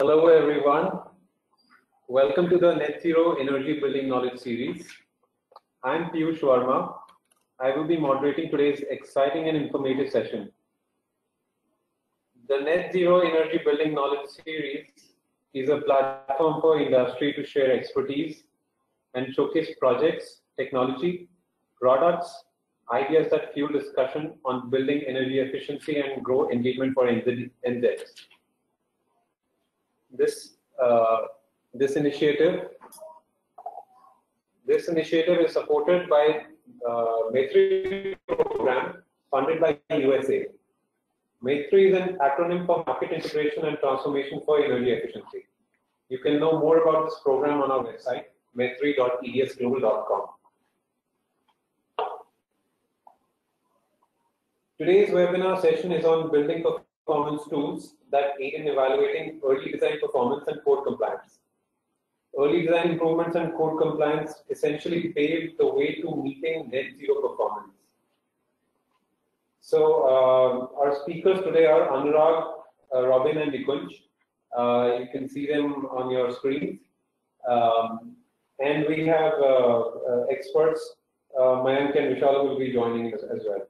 Hello everyone, welcome to the Net Zero Energy Building Knowledge Series. I am Piyush Verma. I will be moderating today's exciting and informative session. The Net Zero Energy Building Knowledge Series is a platform for industry to share expertise and showcase projects, technology, products, ideas that fuel discussion on building energy efficiency and grow engagement for NZs. This initiative is supported by Maitri program funded by USA. Maitri is an acronym for Market Integration and Transformation for Energy Efficiency. You can know more about this program on our website, maitri.edsglobal.com. Today's webinar session is on building performance tools that aid in evaluating early design performance and code compliance. Early design improvements and code compliance essentially pave the way to meeting net zero performance. So our speakers today are Anurag, Robin and Nikunj. You can see them on your screen. And we have experts, Mayank and Vishal will be joining us as well.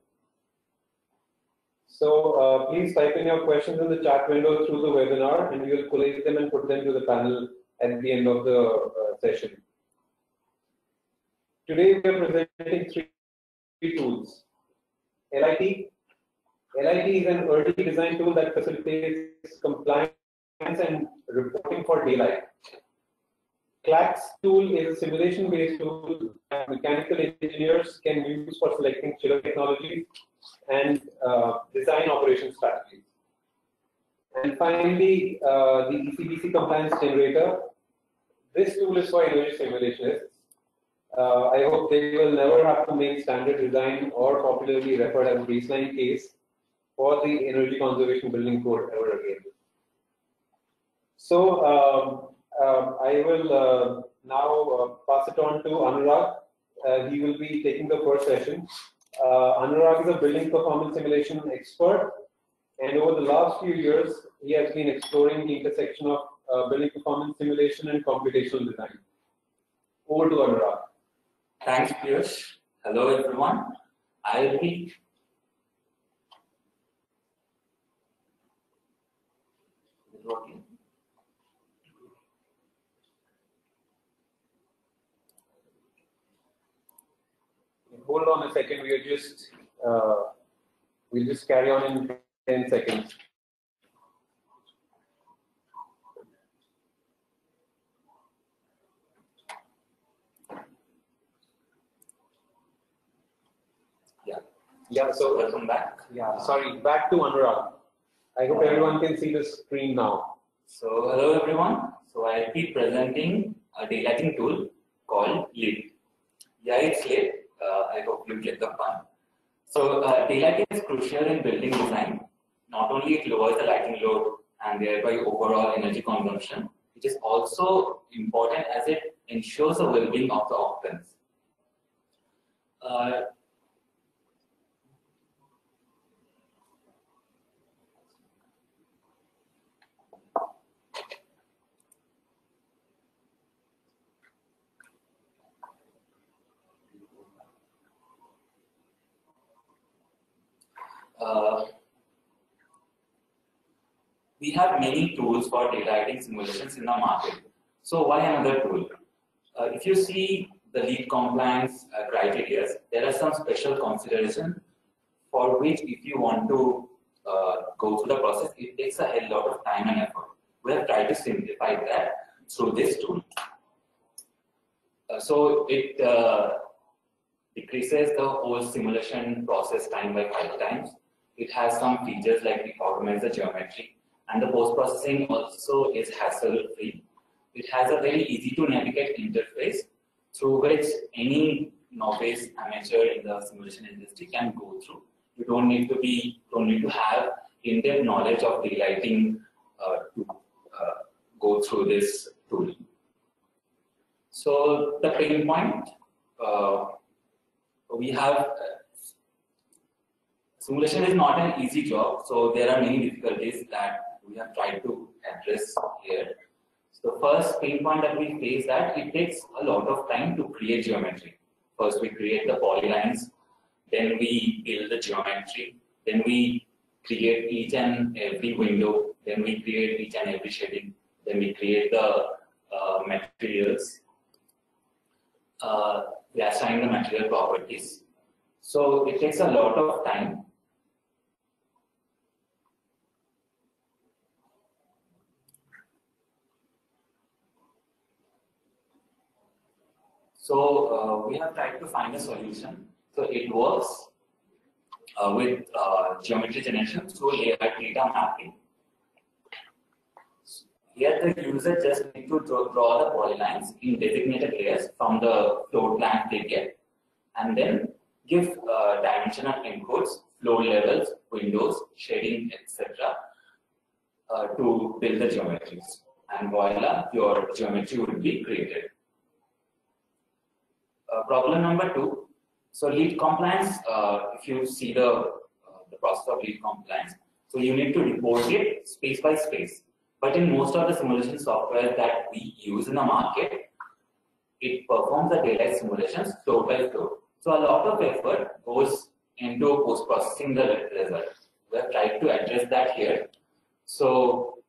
So please type in your questions in the chat window through the webinar and we will collate them and put them to the panel at the end of the session. Today we are presenting three tools. LIT. LIT is an early design tool that facilitates compliance and reporting for daylight. CLACS tool is a simulation-based tool that mechanical engineers can use for selecting chiller technologies and design operation strategies. And finally, the ECBC compliance generator. This tool is for energy simulationists. I hope they will never have to make standard design or popularly referred as baseline case for the energy conservation building code ever again. So I will now pass it on to Anurag. He will be taking the first session. Anurag is a building performance simulation expert, and over the last few years, he has been exploring the intersection of building performance simulation and computational design. Over to Anurag. Thanks, Piyush. Hello, everyone. I'll be working. Hold on a second. We'll just carry on in 10 seconds. Yeah. So welcome back. Yeah. Sorry. Back to Anurag. I hope everyone can see the screen now. So hello, everyone. So I'll be presenting a daylighting tool called LIT. Yeah, it's lit. I hope you get the fun. So daylighting is crucial in building design. Not only it lowers the lighting load and thereby overall energy consumption, it is also important as it ensures the well-being of the occupants. We have many tools for daylighting simulations in the market. So why another tool? If you see the LEED compliance criteria, there are some special considerations for which if you want to go through the process, it takes a hell lot of time and effort. We have tried to simplify that through this tool. So it decreases the whole simulation process time by 5 times. It has some features like it augments the geometry, and the post-processing also is hassle-free. It has a very easy-to-navigate interface through which any novice amateur in the simulation industry can go through. You don't need to have in-depth knowledge of daylighting to go through this tool. So the pain point, we have simulation is not an easy job, so there are many difficulties that we have tried to address here. So the first pain point that we face that it takes a lot of time to create geometry. First we create the polylines, then we build the geometry, then we create each and every window, then we create each and every shading, then we create the materials, we assign the material properties. So it takes a lot of time. So we have tried to find a solution. So it works with geometry generation through layer data mapping. Here the user just need to draw the polylines in designated layers from the floor plan they get, and then give dimensional inputs, floor levels, windows, shading, etc. To build the geometries. And voila, your geometry would be created. Problem number 2. So lead compliance, if you see the process of lead compliance, so you need to report it space by space. But in most of the simulation software that we use in the market, it performs the daylight simulations floor by floor. So a lot of effort goes into post-processing the result. We have tried to address that here. So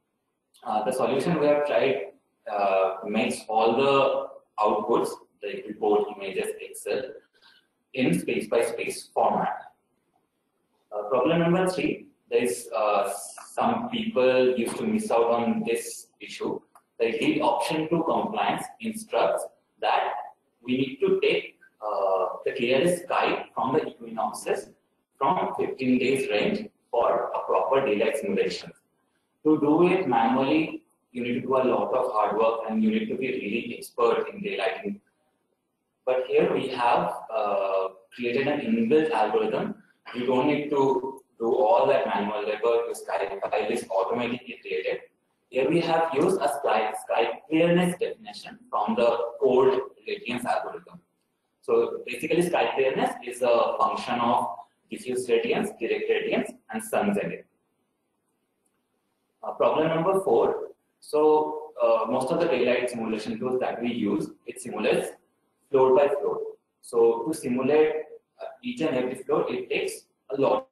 the solution we have tried makes all the outputs, like report, images, Excel, in space by space format. Problem number 3, there is some people used to miss out on this issue. The lead option to compliance instructs that we need to take the clearest sky from the equinoxes from 15 days range for a proper daylight simulation. To do it manually, you need to do a lot of hard work and you need to be really expert in daylighting. But here we have created an inbuilt algorithm. You don't need to do all that manual labor. The sky file is automatically created. Here we have used a sky clearness definition from the old radiance algorithm. So basically, sky clearness is a function of diffuse radiance, direct radiance, and sun zenith. Problem number 4. So most of the daylight simulation tools that we use, it simulates floor by floor. So to simulate each and every floor, it takes a lot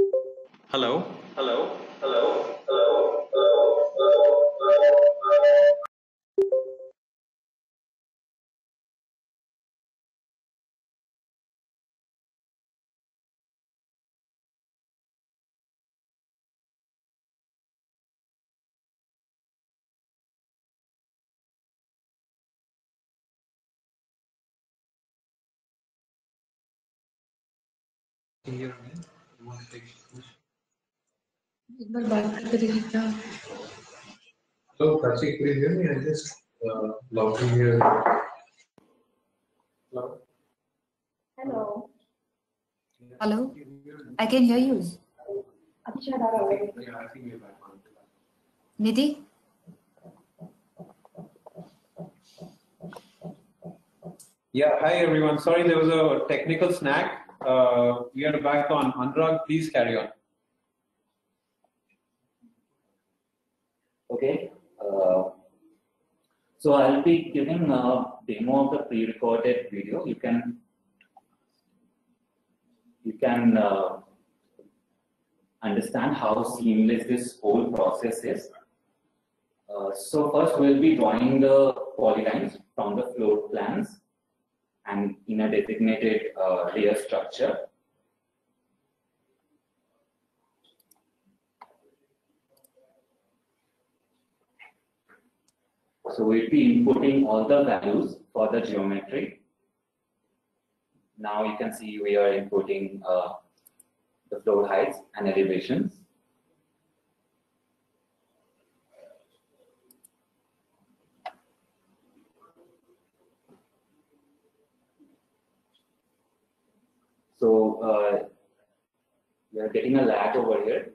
Hello. Hello. Hello. Hello. Hello. एक बार बात करके देखिए क्या So, Karthik, could you hear me? I just logged in here. Hello. Hello. Hello I can hear you अच्छा दादा निधि Yeah, hi everyone. Sorry, there was a technical snag. We are back on. Anurag, please carry on. Okay. So I'll be giving a demo of the pre-recorded video. You can understand how seamless this whole process is. So first we'll be drawing the polylines from the floor plans and in a designated layer structure. So we'll be inputting all the values for the geometry. Now you can see we are inputting the floor heights and elevations. So we are getting a lag over here.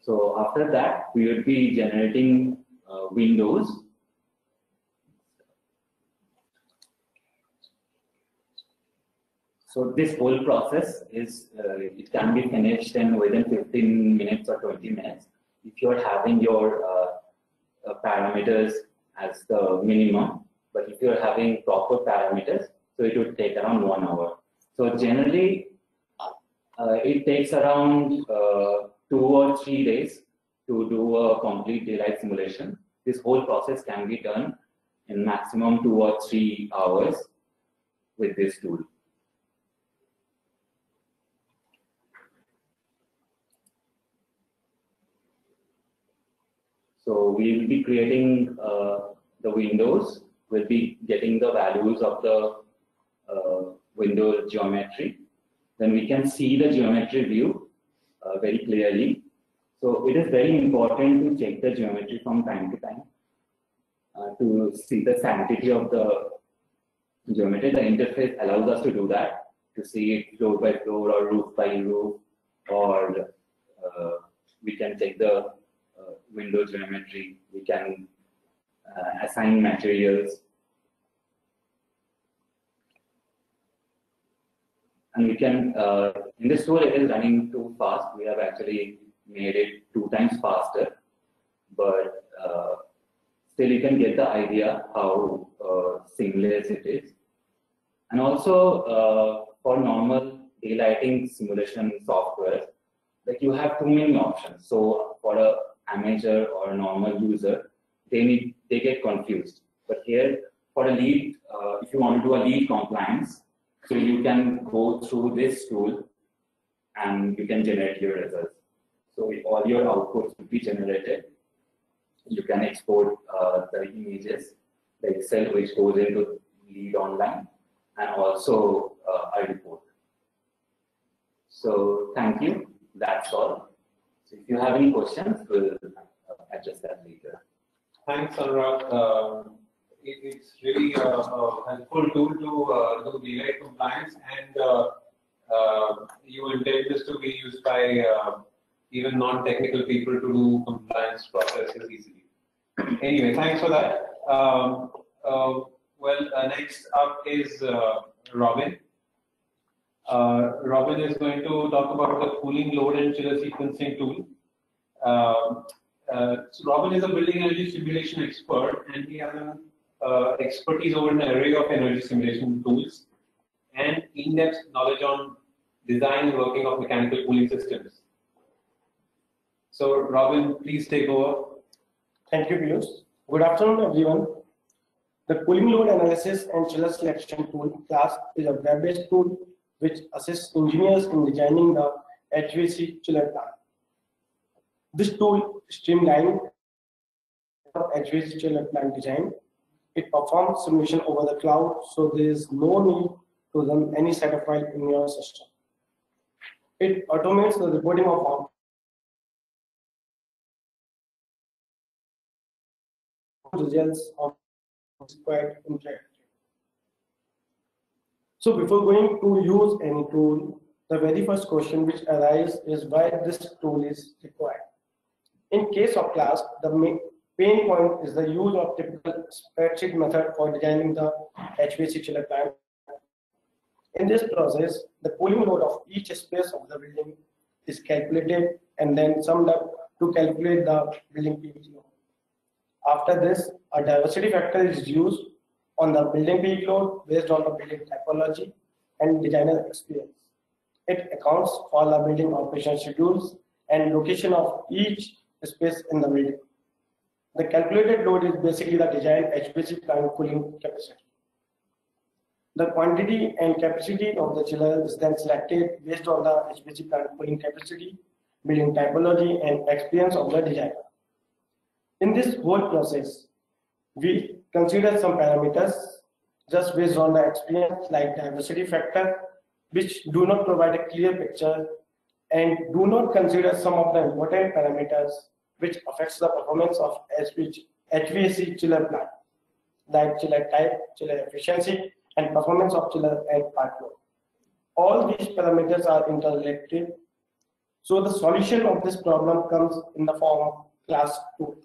So after that, we will be generating windows. So this whole process is, it can be finished in within 15 minutes or 20 minutes. If you're having your parameters as the minimum, but if you're having proper parameters, so it would take around 1 hour. So generally, it takes around 2 or 3 days to do a complete daylight simulation. This whole process can be done in maximum 2 or 3 hours with this tool. So we will be creating the windows. We'll be getting the values of the window geometry. Then we can see the geometry view very clearly. So it is very important to check the geometry from time to time to see the sanctity of the geometry. The interface allows us to do that, to see it floor by floor or roof by roof, or we can check the window geometry. We can assign materials. And we can, in this tool, it is running too fast. We have actually made it 2 times faster, but still you can get the idea how seamless it is. And also for normal daylighting simulation software, like you have too many options. So for a amateur or a normal user, they get confused. But here for a lead, if you want to do a lead compliance, so you can go through this tool and you can generate your results. So all your outputs will be generated. You can export the images, the Excel which goes into lead online, and also a report. So thank you. That's all. So if you have any questions, we'll address that later. Thanks, Anurag. It's really a helpful tool to do daylight compliance, and you intend this to be used by even non-technical people to do compliance processes easily. Anyway, thanks for that. Next up is Robin. Robin is going to talk about the cooling load and chiller sequencing tool. So Robin is a building energy simulation expert, and he has an expertise over an array of energy simulation tools and in-depth knowledge on design and working of mechanical cooling systems. So Robin, please take over. Thank you, Piyush. Good afternoon, everyone. The cooling load analysis and chiller selection tool class is a web-based tool which assists engineers in designing the HVAC chiller plant. This tool streamlines HVAC chiller plant design. It performs simulation over the cloud, so there is no need to run any setup file in your system. It automates the reporting of results of quite interactive. So before going to use any tool, the very first question which arises is why this tool is required. In case of class, the main pain point is the use of typical spreadsheet method for designing the HVAC chiller plant. In this process, the cooling load of each space of the building is calculated and then summed up to calculate the building peak load. After this, a diversity factor is used on the building peak load based on the building typology and designer experience. It accounts for the building operation schedules and location of each space in the building. The calculated load is basically the design HVAC plant cooling capacity. The quantity and capacity of the chiller is then selected based on the HVAC plant cooling capacity, building typology, and experience of the designer. In this whole process, we consider some parameters just based on the experience like diversity factor, which do not provide a clear picture and do not consider some of the important parameters which affects the performance of HVAC chiller plant, like chiller type, chiller efficiency, and performance of chiller and part load. All these parameters are interrelated, so the solution of this problem comes in the form of class tool.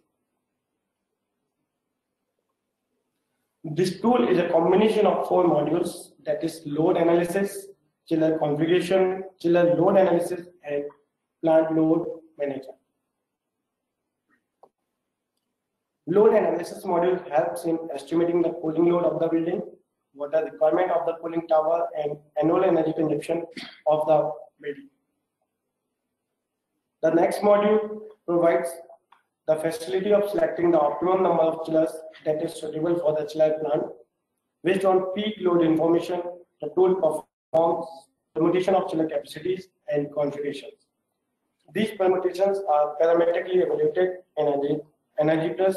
This tool is a combination of 4 modules, that is load analysis, chiller configuration, chiller load analysis, and plant load manager. Load analysis module helps in estimating the cooling load of the building, water requirement of the cooling tower, and annual energy consumption of the building. The next module provides the facility of selecting the optimum number of chillers that is suitable for the chiller plant. Based on peak load information, the tool performs permutation of chiller capacities and configurations. These permutations are parametrically evaluated in Energy Plus.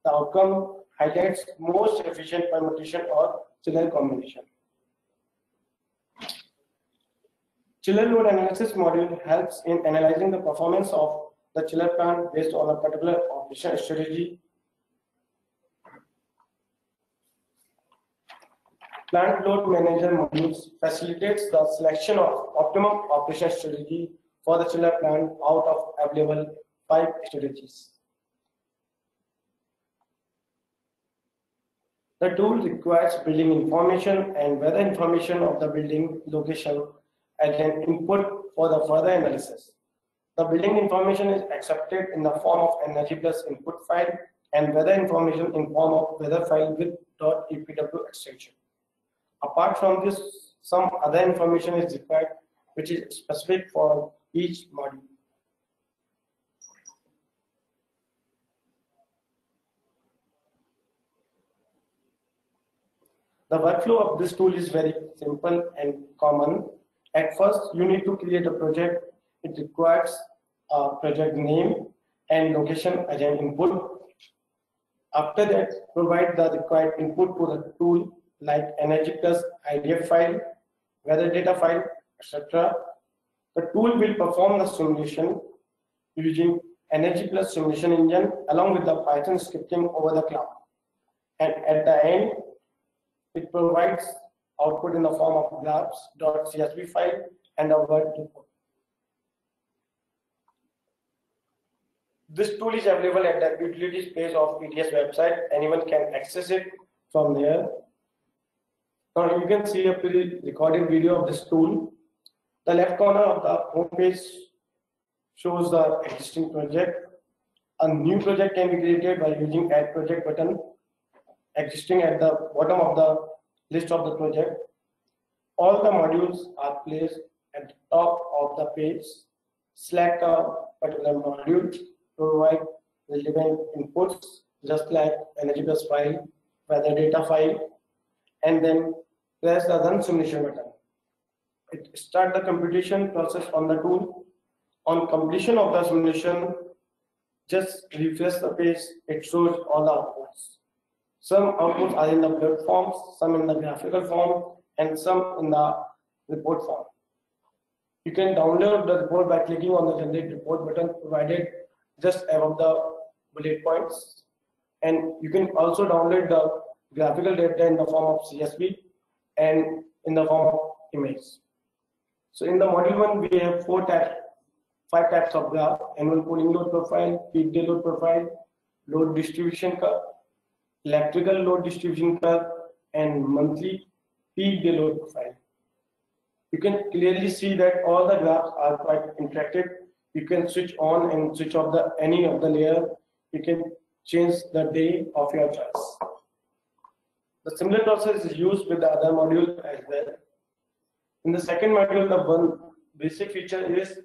The outcome highlights most efficient permutation or chiller combination. Chiller load analysis module helps in analyzing the performance of the chiller plant based on a particular operation strategy. Plant load manager modules facilitates the selection of optimum operation strategy for the chiller plant out of available 5 strategies. The tool requires building information and weather information of the building location as an input for the further analysis. The building information is accepted in the form of Energy Plus input file and weather information in form of weather file with .epw extension. Apart from this, some other information is required which is specific for each module. The workflow of this tool is very simple and common. At first, you need to create a project. It requires a project name and location as an input. After that, provide the required input to the tool like Energy Plus IDF file, weather data file, etc. The tool will perform the simulation using Energy Plus simulation engine along with the Python scripting over the cloud. And at the end, it provides output in the form of graphs.csv file and a Word report. This tool is available at the utilities page of ETS website. Anyone can access it from there. Now you can see a pre-recorded video of this tool. The left corner of the home page shows the existing project. A new project can be created by using Add Project button existing at the bottom of the list of the project. All the modules are placed at the top of the page, select a particular module, provide relevant inputs, just like energy plus file, weather data file, and then press the run simulation button. It starts the computation process on the tool. On completion of the simulation, just refresh the page, it shows all the outputs. Some outputs are in the plot forms, some in the graphical form, and some in the report form. You can download the report by clicking on the generate report button provided just above the bullet points. And you can also download the graphical data in the form of CSV and in the form of image. So in the module 1, we have 5 types of graph: annual cooling load profile, peak day load profile, load distribution curve, electrical load distribution curve, and monthly peak day load profile. You can clearly see that all the graphs are quite interactive. You can switch on and switch off any of the layer. You can change the day of your choice. The similar process is used with the other module as well. In the second module, the one basic feature is,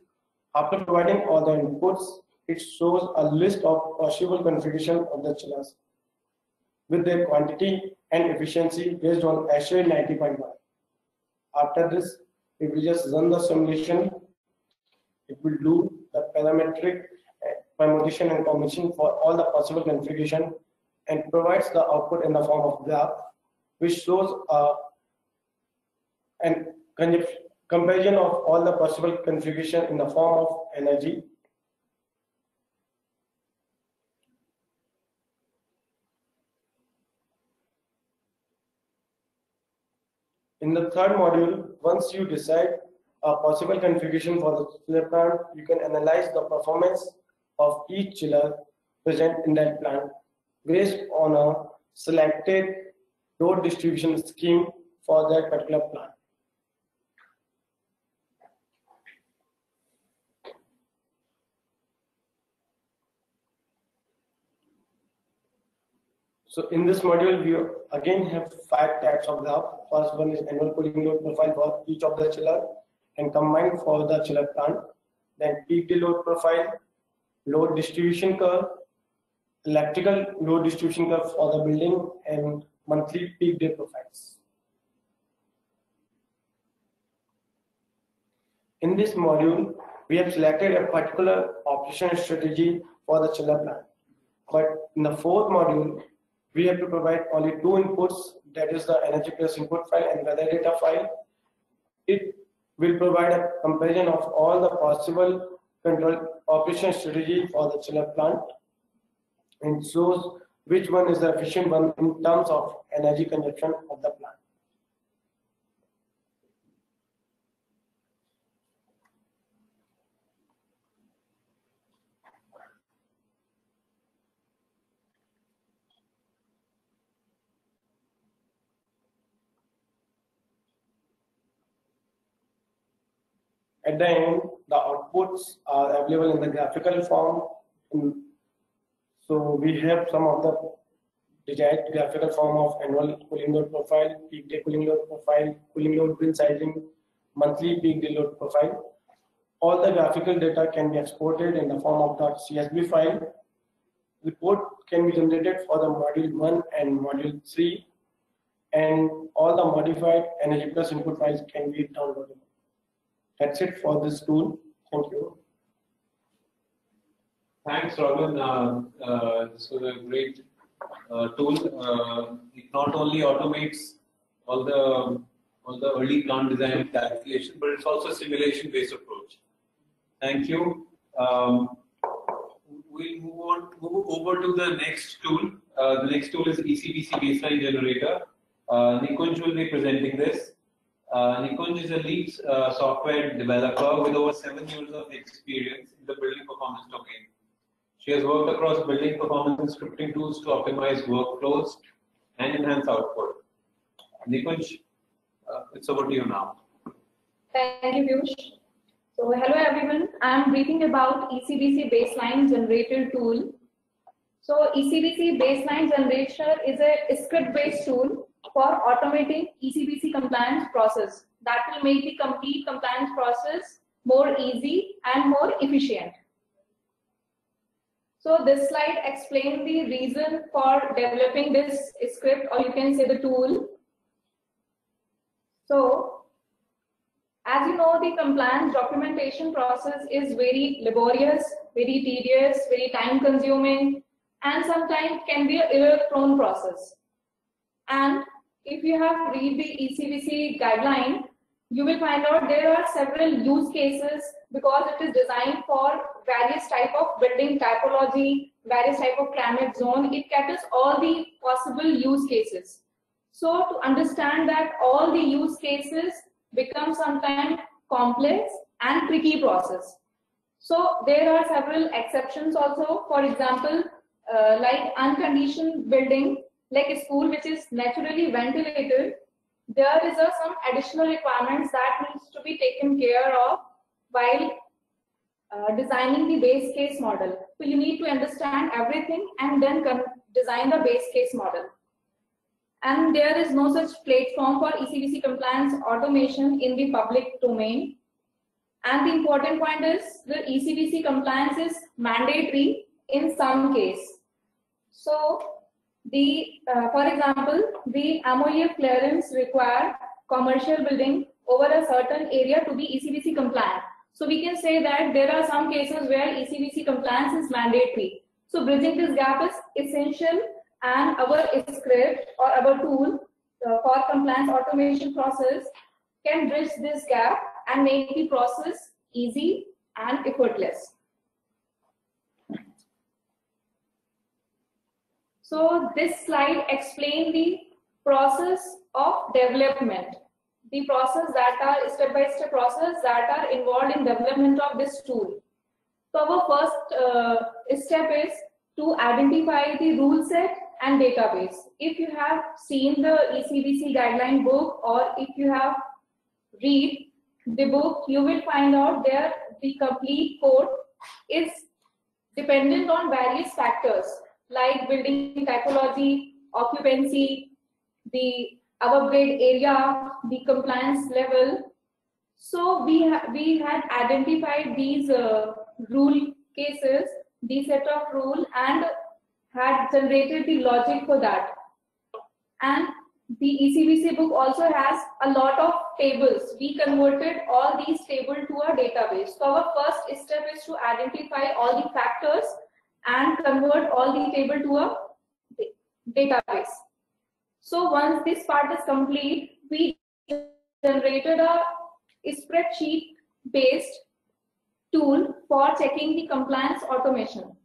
after providing all the inputs, it shows a list of possible configuration of the chillers with their quantity and efficiency based on ASHRAE 90.1. After this, if we just run the simulation, it will do the parametric permutation and combination for all the possible configuration and provides the output in the form of graph, which shows an comparison of all the possible configuration in the form of energy. In the third module, once you decide a possible configuration for the chiller plant, you can analyze the performance of each chiller present in that plant based on a selected load distribution scheme for that particular plant. So in this module, we again have 5 types of graph. First one is annual cooling load profile for each of the chiller and combined for the chiller plant. Then peak day load profile, load distribution curve, electrical load distribution curve for the building, and monthly peak day profiles. In this module, we have selected a particular operation strategy for the chiller plant. But in the fourth module, we have to provide only 2 inputs, that is the energy plus input file and weather data file. It will provide a comparison of all the possible control operation strategy for the chiller plant and shows which one is the efficient one in terms of energy consumption of the plant. At the end, the outputs are available in the graphical form. So we have some of the desired graphical form of annual cooling load profile, peak day cooling load profile, cooling load bin sizing, monthly peak day load profile. All the graphical data can be exported in the form of the CSV file. Report can be generated for the module 1 and module 3, and all the modified energy plus input files can be downloaded. That's it for this tool. Thank you. Thanks, Robin. This was a great tool. It not only automates all the early plant design calculation, but it's also a simulation-based approach. Thank you. We'll move over to the next tool. The next tool is ECBC Baseline Generator. Nikunj will be presenting this. Nikunj is a lead software developer with over 7 years of experience in the building performance domain. She has worked across building performance and scripting tools to optimize workflows and enhance output. Nikunj, it's over to you now. Thank you, Piyush. So, hello everyone. I am briefing about ECBC Baseline Generator tool. So, ECBC Baseline Generator is a script-based tool for automating ECBC compliance process. that will make the complete compliance process more easy and more efficient. So this slide explains the reason for developing this script, or you can say the tool. So, as you know, the compliance documentation process is very laborious, very tedious, very time consuming, and sometimes can be an error-prone process. And if you have read the ECBC guideline, you will find out there are several use cases because it is designed for various type of building typology, various type of climate zone. It caters all the possible use cases. So to understand that all the use cases become sometimes complex and tricky process. So there are several exceptions also. For example, like unconditioned building, like a school which is naturally ventilated, there is some additional requirements that needs to be taken care of while designing the base case model. So you need to understand everything and then design the base case model. And there is no such platform for ECBC compliance automation in the public domain. And the important point is the ECBC compliance is mandatory in some case. So for example, the MOEF clearance require commercial building over a certain area to be ECBC compliant. So we can say that there are some cases where ECBC compliance is mandatory. So bridging this gap is essential, and our script or our tool for compliance automation process can bridge this gap and make the process easy and effortless. So this slide explains the process of development, the process that are step-by-step process that are involved in development of this tool. So our first step is to identify the rule set and database. If you have seen the ECBC guideline book, or if you have read the book, you will find out there the complete code is dependent on various factors like building typology, occupancy, the above-grade area, the compliance level. So we had identified these rule cases, the set of rule, and had generated the logic for that. And the ECBC book also has a lot of tables. We converted all these tables to a database. So our first step is to identify all the factors and convert all the table to a database. So once this part is complete, we generated a spreadsheet based tool for checking the compliance automation.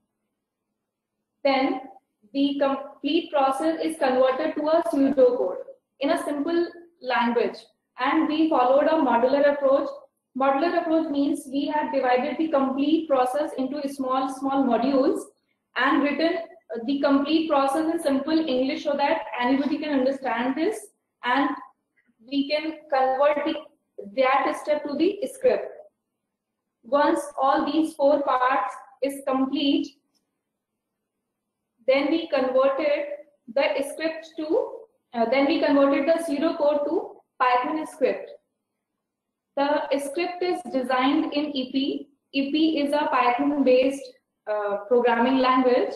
Then the complete process is converted to a pseudocode in a simple language, and we followed a modular approach. Modular approach means we have divided the complete process into small modules and written the complete process in simple English so that anybody can understand this, and we can convert that step to the script. Once all these 4 parts is complete, then we converted the script to, then we converted the pseudocode to Python script. The script is designed in EP. EP is a Python-based programming language,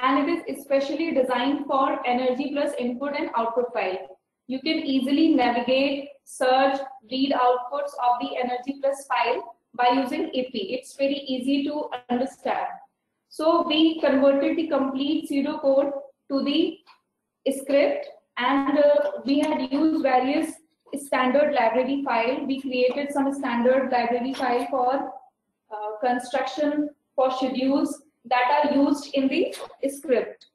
and it is especially designed for energy plus input and output file. You can easily navigate, search, read outputs of the energy plus file by using EP. It's very easy to understand. So we converted the complete pseudocode to the script, and we had used various standard library file. We created some standard library file for construction, for schedules that are used in the script.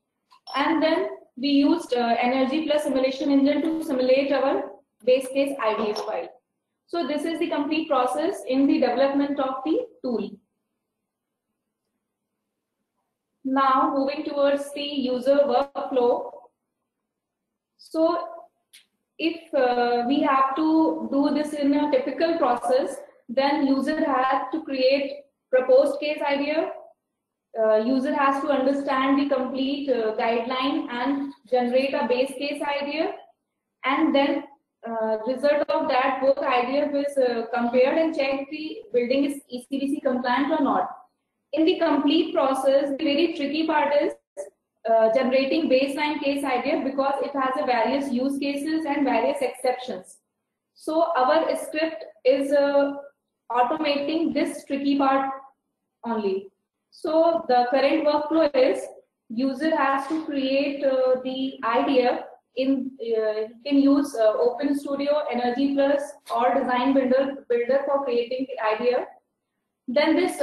And then we used Energy Plus Simulation Engine to simulate our base case IDF file. So this is the complete process in the development of the tool. Now moving towards the user workflow. So if we have to do this in a typical process, then user has to create proposed case idea. User has to understand the complete guideline and generate a base case idea, and then result of that, both IDF is compared and checked the building is ECBC compliant or not. In the complete process, the very tricky part is generating baseline case IDF because it has a various use cases and various exceptions. So our script is automating this tricky part only. So the current workflow is user has to create the IDF in can use Open Studio, Energy Plus, or Design Builder for creating the IDF. Then this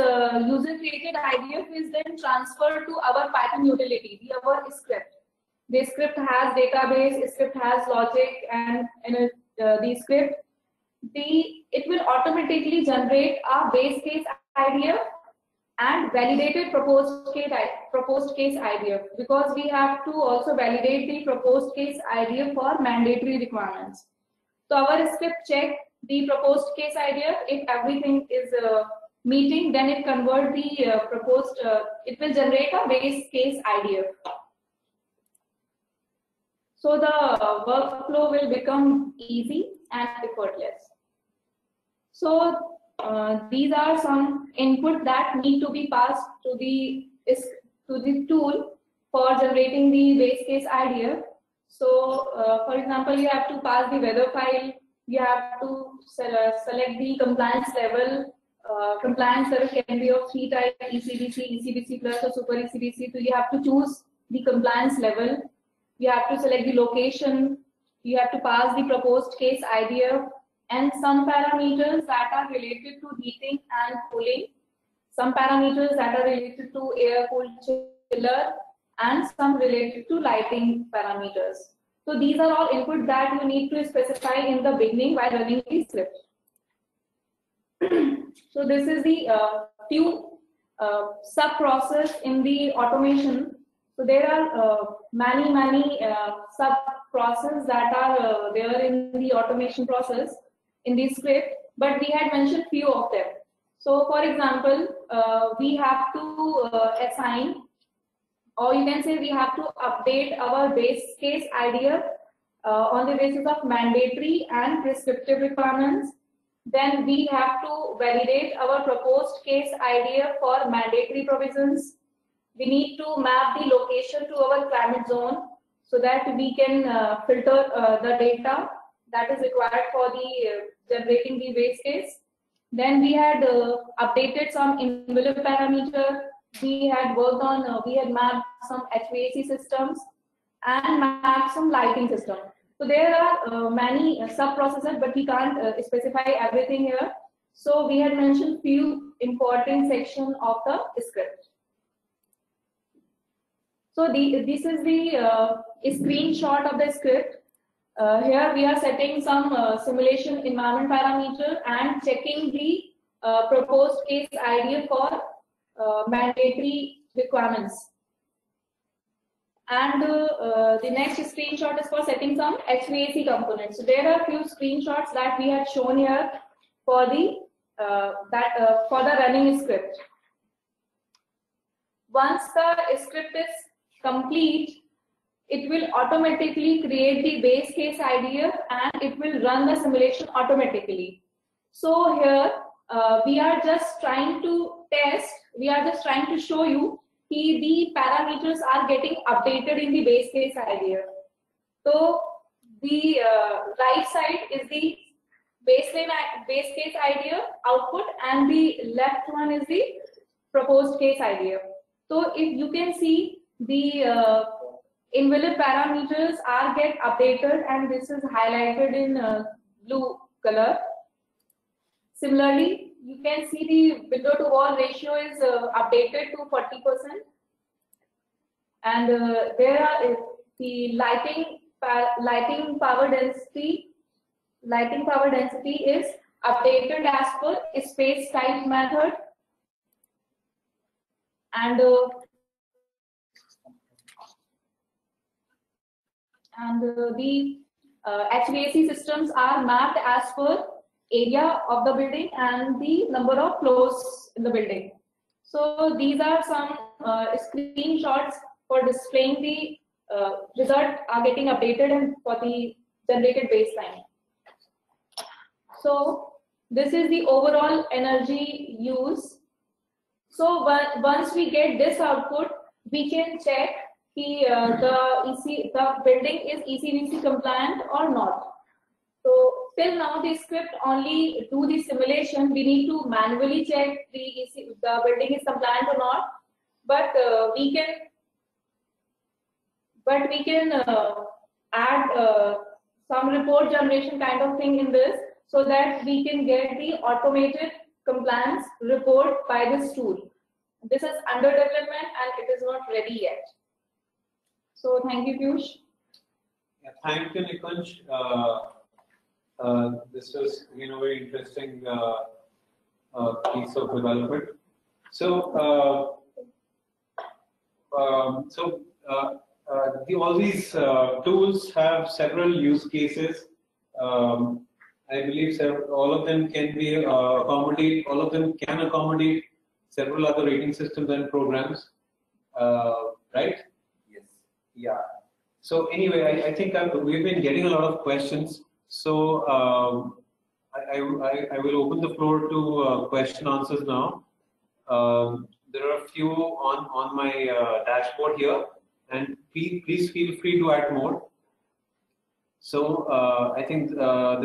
user created IDF is then transferred to our Python utility, our script. The script has database, script has logic, and the script, it will automatically generate a base case IDF and validated proposed case IDF, because we have to also validate the proposed case IDF for mandatory requirements. So our script check the proposed case IDF. If everything is meeting, then it convert the proposed. It will generate a base case IDF. So the workflow will become easy and effortless. So these are some input that need to be passed to the tool for generating the base case IDF. So for example, you have to pass the weather file, you have to select the compliance level. Compliance level can be of 3 types: ECBC, ECBC plus, or Super ECBC. So you have to choose the compliance level. You have to select the location. You have to pass the proposed case IDF and some parameters that are related to heating and cooling, some parameters that are related to air-cooled chiller, and some related to lighting parameters. So these are all input that you need to specify in the beginning while running the script. So this is the few sub-process in the automation. So there are many sub-process that are there in the automation process in the script, but we had mentioned few of them. So for example, we have to assign, or you can say we have to update our base case IDF on the basis of mandatory and prescriptive requirements. Then we have to validate our proposed case IDF for mandatory provisions. We need to map the location to our climate zone so that we can filter the data that is required for the generating the base case. Then we had updated some envelope parameter. We had worked on, we had mapped some HVAC systems and mapped some lighting system. So there are many sub-processes, but we can't specify everything here. So we had mentioned few important section of the script. So this is the screenshot of the script. Here we are setting some simulation environment parameter and checking the proposed case IDF for mandatory requirements. And the next screenshot is for setting some HVAC components. So there are few screenshots that we had shown here for the for the running script. Once the script is complete, it will automatically create the base case IDF and it will run the simulation automatically. So here we are just trying to test, we are just trying to show you the parameters are getting updated in the base case IDF. So the right side is the base case IDF output and the left one is the proposed case IDF. So if you can see, the envelope parameters are get updated and this is highlighted in blue color. Similarly, you can see the window to wall ratio is updated to 40%, and there are the lighting power density is updated as per space type method, and the HVAC systems are mapped as per area of the building and the number of floors in the building. So these are some screenshots for displaying the result are getting updated and for the generated baseline. So this is the overall energy use. So once we get this output, we can check the building is ECVC compliant or not. So till now the script only do the simulation. We need to manually check the building is compliant or not. But we can add some report generation kind of thing in this, so that we can get the automated compliance report by this tool. This is under development and it is not ready yet. So thank you, Piyush. Yeah, thank you, Nikunj. This was, very interesting piece of development. So, all these tools have several use cases. I believe all of them can be accommodate. All of them can accommodate several other rating systems and programs, right? Yes. Yeah. So anyway, I think we've been getting a lot of questions. So I will open the floor to question answers now. There are a few on my dashboard here, and please feel free to add more. So I think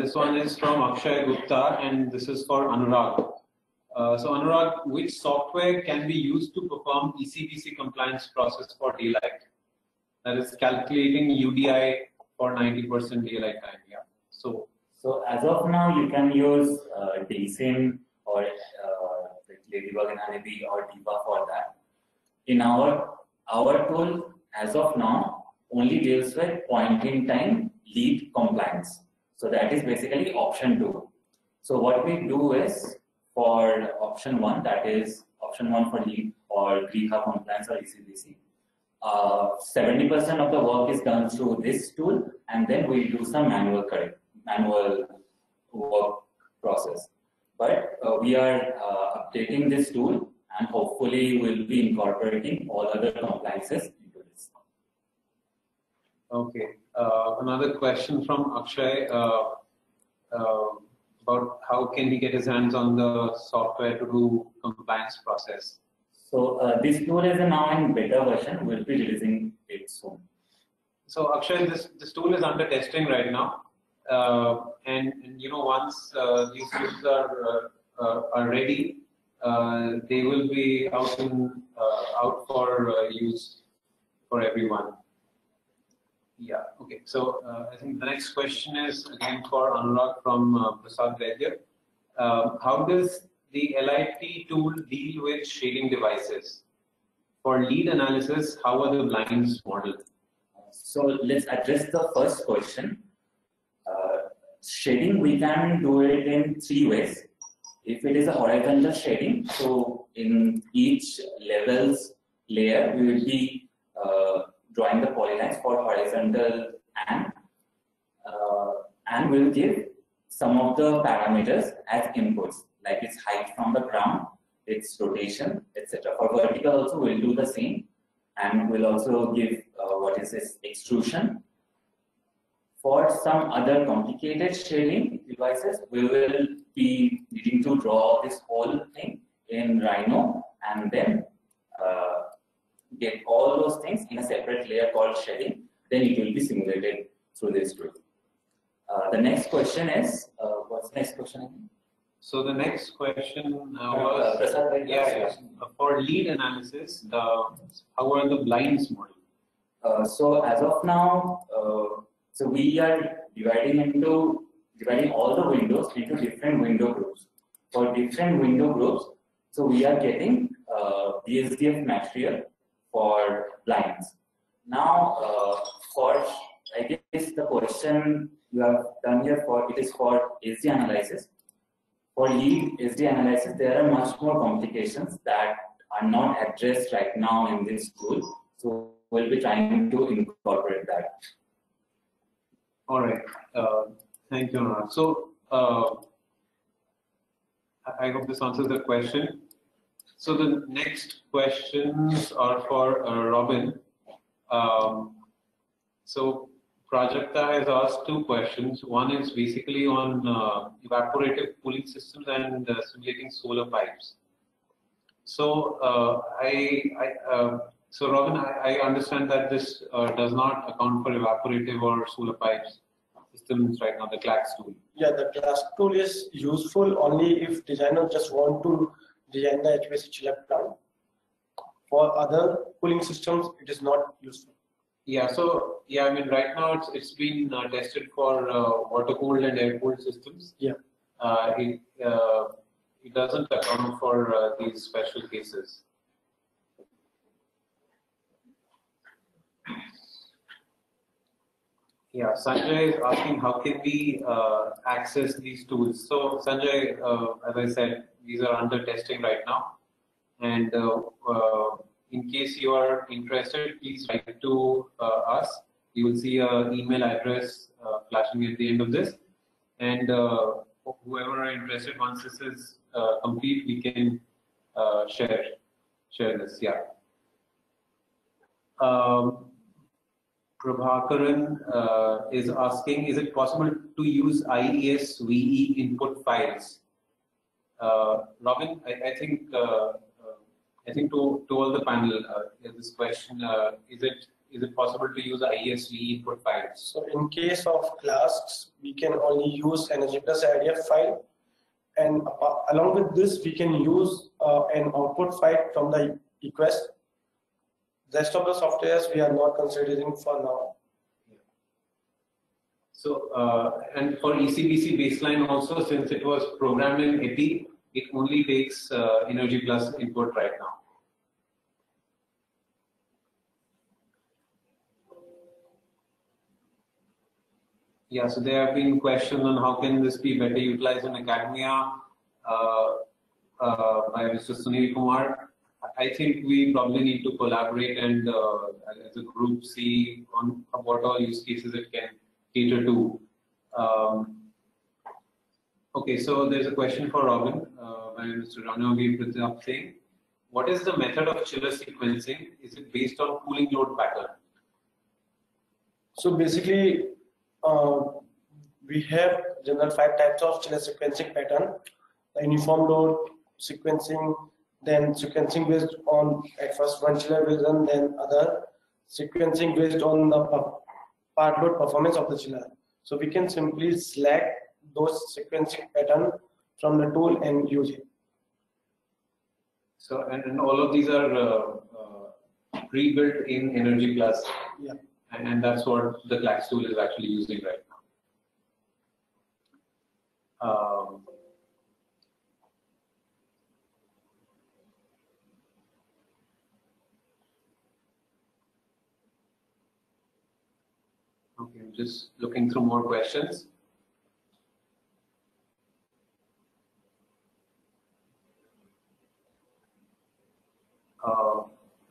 this one is from Akshay Gupta, and this is for Anurag. So Anurag, which software can be used to perform ECVC compliance process for daylight? That is calculating UDI for 90% daylight time. Yeah. So as of now, you can use DSIM or Ladybug and Honeybee or DIPA for that. In our tool, as of now, only deals with point in time lead compliance. So that is basically option 2. So what we do is, for option 1, that is option 1 for lead or GRIHA compliance or ECVC, 70% of the work is done through this tool, and then we do some manual work process. But we are updating this tool, and hopefully we'll be incorporating all other compliances into this. Okay. Another question from Akshay about how can he get his hands on the software to do compliance process. So this tool is now in beta version. We'll be releasing it soon. So Akshay, this tool is under testing right now, and once these tools are ready, they will be out for use for everyone. Yeah. Okay. So I think the next question is again for Anurag from Prasad Vaidya. How does the LIT tool deal with shading devices? For lead analysis, how are the blinds modeled? So let's address the first question. Shading, we can do it in 3 ways. If it is a horizontal shading, so in each level's layer, we will be drawing the polylines for horizontal and we'll give some of the parameters as inputs, like its height from the ground, its rotation, etc. For vertical also, we'll do the same, and we'll also give what is this extrusion. For some other complicated shading devices, we will be needing to draw this whole thing in Rhino and then get all those things in a separate layer called shading. Then it will be simulated through this tool. The next question is, what's the next question again? So the next question was, for lead analysis, how are the blinds modeled? So as of now, so we are dividing all the windows into different window groups. For different window groups, so we are getting BSDF material for blinds. Now, I guess the question you have done here it is for SD analysis. For lead SD analysis, there are much more complications that are not addressed right now in this tool. So we'll be trying to incorporate that. All right. Thank you, Anurag. So I hope this answers the question. So the next questions are for Robin. So Prajakta has asked two questions. One is basically on evaporative cooling systems and simulating solar pipes. So, so Robin, I understand that this does not account for evaporative or solar pipes systems right now, the CLACS tool. Yeah, the CLACS tool is useful only if designers just want to design the HVAC chiller plant. For other cooling systems, it is not useful. Yeah, so yeah, I mean, right now it's been tested for water cooled and air cooled systems. Yeah. It doesn't account for these special cases. Yeah, Sanjay is asking how can we access these tools. So Sanjay, as I said, these are under testing right now, and in case you are interested, please write to us. You will see an email address flashing at the end of this, and whoever are interested, once this is complete, we can share this. Yeah. Prabhakaran is asking, is it possible to use IES-VE input files? Robin, I think to all the panel, this question, is it possible to use IES-VE input files? So in case of CLACS, we can only use Energy Plus IDF file, and along with this, we can use an output file from the Equest. The rest of the softwares we are not considering for now. So, and for ECBC baseline also, since it was programmed in EPI, it only takes Energy Plus input right now. Yeah, so there have been questions on how can this be better utilized in academia by Mr. Sunil Kumar. I think we probably need to collaborate and as a group see on what all use cases it can cater to. Okay, so there's a question for Robin by Mr. Ranavi Pratap saying, what is the method of chiller sequencing? Is it based on cooling load pattern? So basically, we have general 5 types of chiller sequencing pattern: the uniform load sequencing, then sequencing based on at first one chiller will run, then other sequencing based on the part load performance of the chiller. So we can simply select those sequencing pattern from the tool and use it. So and all of these are pre-built in Energy Plus. Yeah. And that's what the CLACS tool is actually using right now. Okay, I'm just looking through more questions.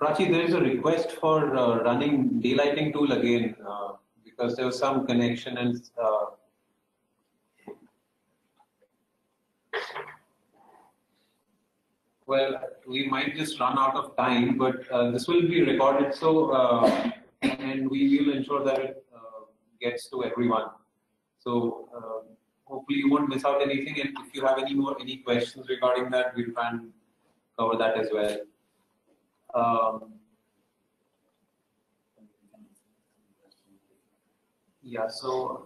Prachi, there is a request for running daylighting tool again because there was some connection and well, we might just run out of time, but this will be recorded, so and we will ensure that it gets to everyone. So hopefully you won't miss out anything, and if you have any questions regarding that, we'll try and cover that as well. Yeah, so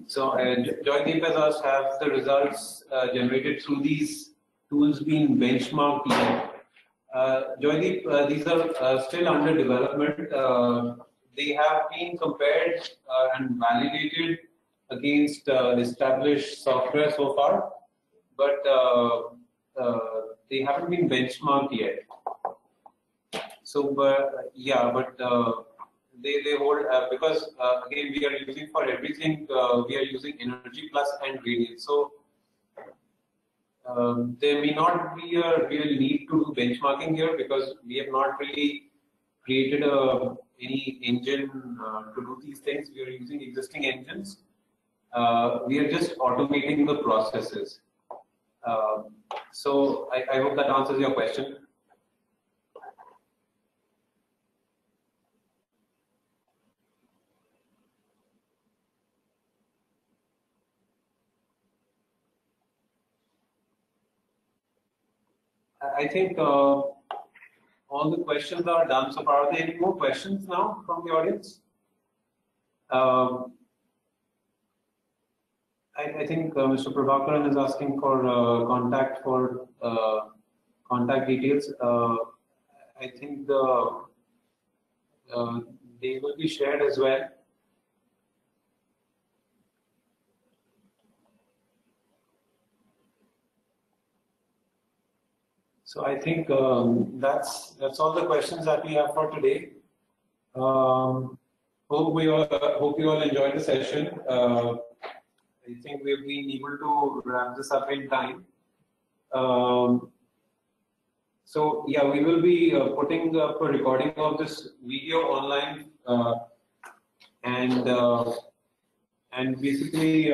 Joydeep has asked, have the results generated through these tools been benchmarked yet? Joydeep, these are still under development. They have been compared and validated against established software so far, but they haven't been benchmarked yet. So, yeah, but they hold because again we are using for everything. We are using Energy Plus and Radiant. So there may not be a real need to do benchmarking here because we have not really created any engine to do these things. We are using existing engines. We are just automating the processes. So I hope that answers your question. I think all the questions are done so far. Are there any more questions now from the audience? I think Mr. Prabhakaran is asking for contact details. I think they will be shared as well. So I think that's all the questions that we have for today. Hope you all enjoyed the session. I think we've been able to wrap this up in time. So yeah, we will be putting up a recording of this video online, and basically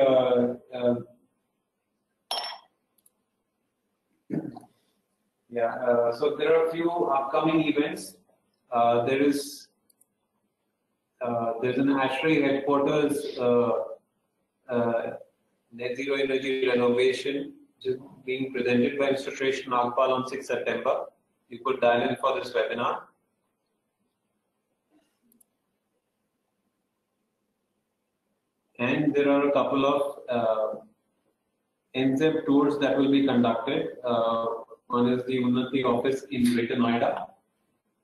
so there are a few upcoming events. There's an ASHRAE headquarters net zero energy renovation, which is being presented by Mr. Shresh Nagpal on 6th September. You could dial in for this webinar. And there are a couple of NZEB tours that will be conducted. One is the Unnati office in Greater Noida.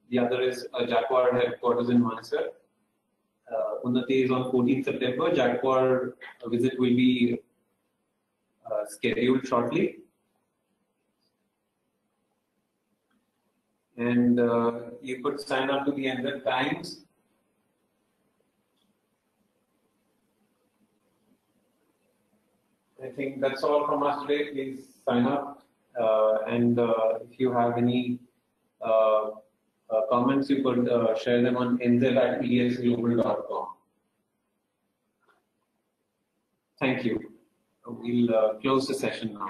The other is Jaguar headquarters in Manesar. Unnati is on 14th September. Jaguar visit will be scheduled shortly. And you could sign up to the NZEB Times. I think that's all from us today. Please sign up. And if you have any comments, you could share them on nzeb@esglobal.com. Thank you. We'll close the session now.